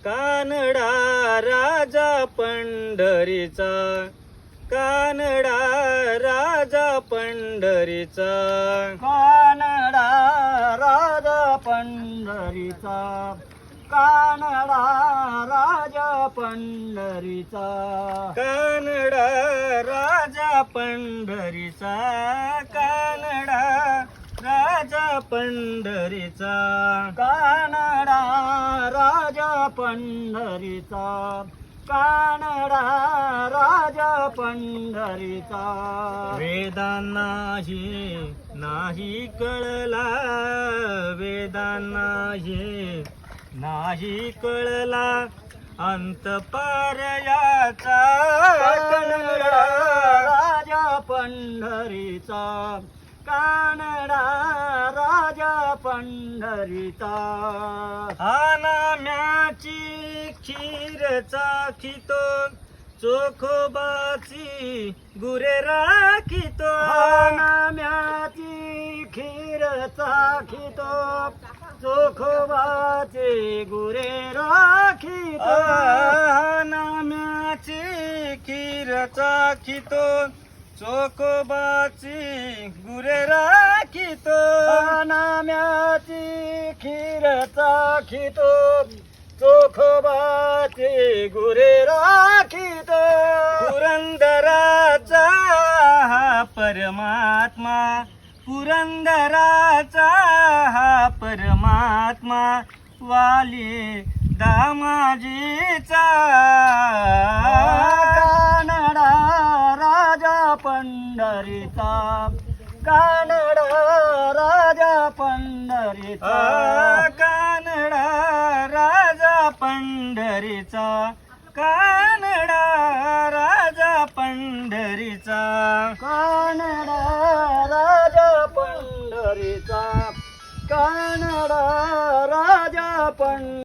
कानडा राजा पंढरीचा, कानडा राजा पंढरीचा, कानडा राजा पंढरीचा, कानडा राजा पंढरीचा, कानडा राजा पंढरीचा, कानडा राजा पंढरीचा, कानडा राजा पंढरीचा, कानडा राजा पंढरीचा. वेदांनाही नाही कळला, वेदांनाही नाही कळला अंत पार याचा, कानडा राजा पंढरीचा, कानडा राजा पंढरीचा. हा नाम्याची खीर चाखितो, चोखोबाची गुरे राखितो, नाम्याची खीर चाखितो, चोखोबाचे गुरे राखितो. नाम्याची खीर चाखितो, चोखोबाची गुरे राखितो, नाम्याची खीर चाखितो, चोखोबाचे गुरे राखितो. पुरंदराचा हा परमात्मा, पुरंदराचा हा परमात्मा, वाली दामाजीचा. कानडा राजा पंढरीचा, कानडा राजा पंढरीचा, कानडा राजा पंढरीचा, कानडा राजा पंढरीचा, कानडा राजा पंढरीचा, कानडा राजा पंढरीचा.